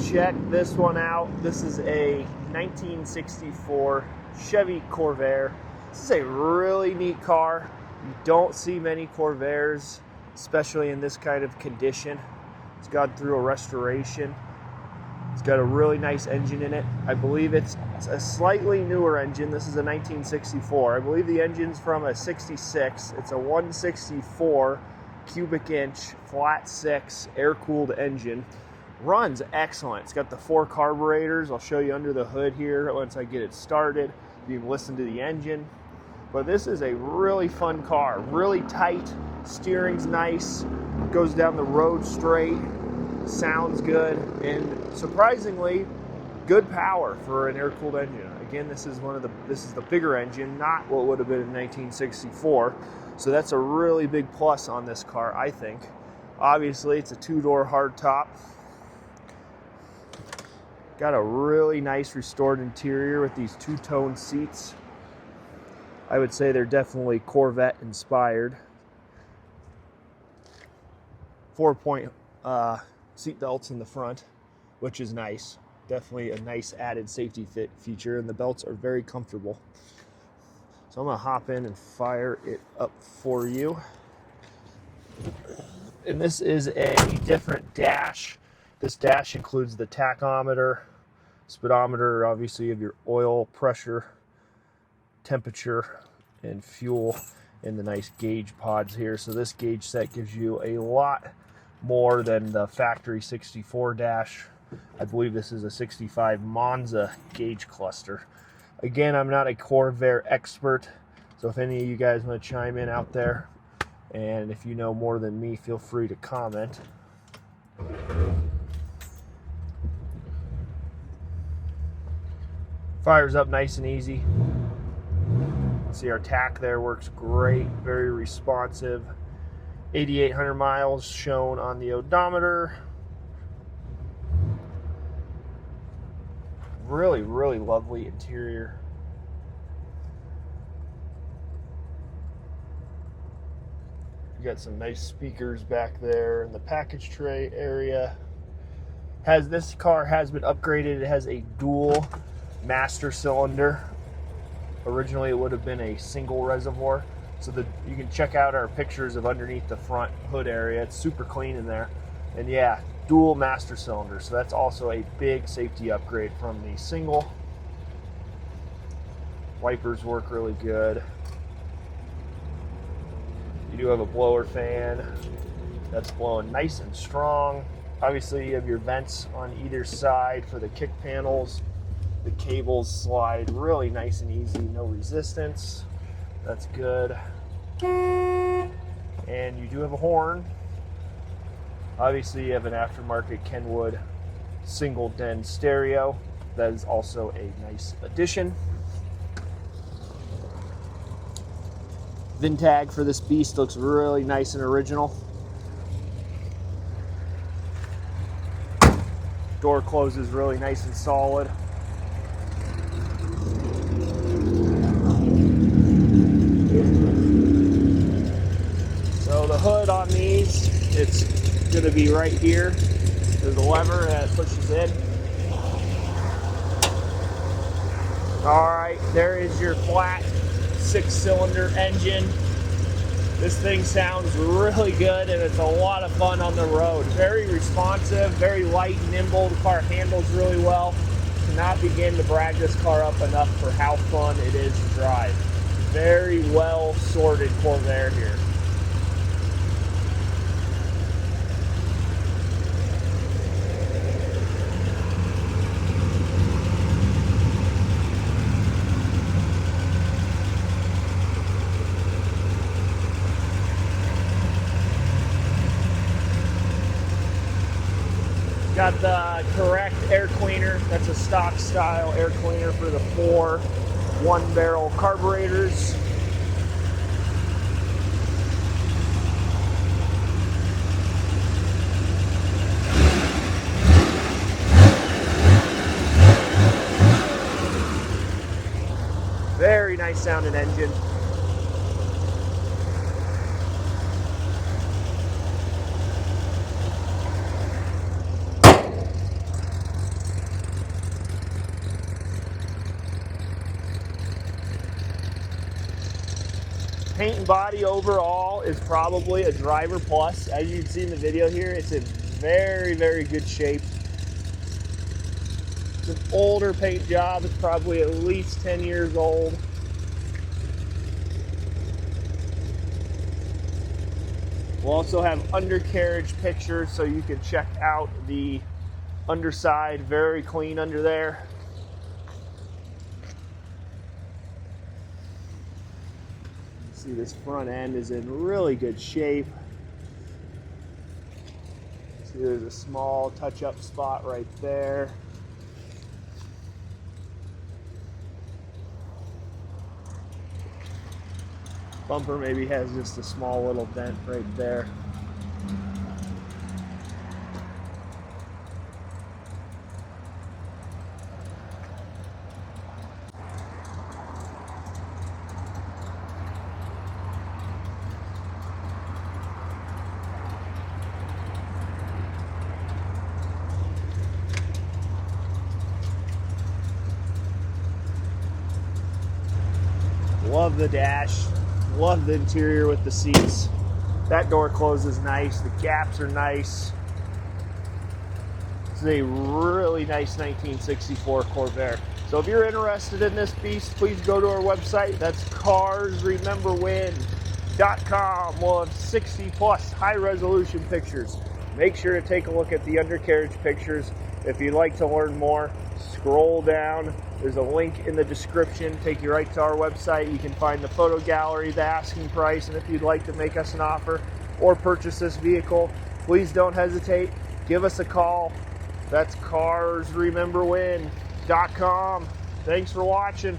check this one out. This is a 1964 Chevy Corvair. This is a really neat car. You don't see many Corvairs, especially in this kind of condition. It's gone through a restoration. It's got a really nice engine in it. I believe it's a slightly newer engine. This is a 1964. I believe the engine's from a 66. It's a 164 cubic inch, flat six, air-cooled engine. Runs excellent. It's got the 4 carburetors. I'll show you under the hood here once I get it started. You can listen to the engine. But this is a really fun car. Really tight. Steering's nice. Goes down the road straight. Sounds good. And surprisingly, good power for an air-cooled engine. Again, this is the bigger engine, not what would have been in 1964. So that's a really big plus on this car, I think. Obviously, it's a 2-door hardtop. Got a really nice restored interior with these 2-tone seats. I would say they're definitely Corvette inspired. 4-point seat belts in the front, which is nice. Definitely a nice added safety feature, and the belts are very comfortable. So I'm gonna hop in and fire it up for you. And this is a different dash. This dash includes the tachometer, speedometer, obviously you have your oil pressure, temperature, and fuel in the nice gauge pods here. So this gauge set gives you a lot more than the factory 64 dash. I believe this is a 65 Monza gauge cluster. Again, I'm not a Corvair expert, so if any of you guys want to chime in out there, and if you know more than me, feel free to comment. Fires up nice and easy. See our tach there works great, very responsive. 8,800 miles shown on the odometer. Really, really lovely interior. You got some nice speakers back there in the package tray area. This car has been upgraded. It has a dual master cylinder. Originally it would have been a single reservoir. So you can check out our pictures of underneath the front hood area. It's super clean in there. And yeah, dual master cylinder. So that's also a big safety upgrade from the single. Wipers work really good. You do have a blower fan that's blowing nice and strong. Obviously you have your vents on either side for the kick panels. The cables slide really nice and easy, no resistance. That's good. And you do have a horn. Obviously you have an aftermarket Kenwood single den stereo. That is also a nice addition. VIN tag for this beast looks really nice and original. Door closes really nice and solid. So the hood on these, it's going to be right here. There's a lever that pushes in. Alright, there is your flat 6-cylinder engine. This thing sounds really good and it's a lot of fun on the road. Very responsive, very light and nimble. The car handles really well. Cannot begin to brag this car up enough for how fun it is to drive. Very well sorted Corvair here. Got the correct air cleaner. That's a stock style air cleaner for the 4 1-barrel carburetors. Very nice sounding engine. Paint and body overall is probably a driver plus. As you can see in the video here, it's in very, very good shape. It's an older paint job. It's probably at least 10 years old. We'll also have undercarriage pictures so you can check out the underside. Very clean under there. See, this front end is in really good shape. See, there's a small touch-up spot right there. Bumper maybe has just a small little dent right there. Love the dash. Love the interior with the seats. That door closes nice. The gaps are nice. This is a really nice 1964 Corvair. So if you're interested in this beast, please go to our website. That's carsrememberwhen.com. We'll have 60 plus high resolution pictures. Make sure to take a look at the undercarriage pictures. If you'd like to learn more, scroll down. There's a link in the description. Take you right to our website. You can find the photo gallery, the asking price, and if you'd like to make us an offer or purchase this vehicle, please don't hesitate. Give us a call. That's carsrememberwhen.com. Thanks for watching.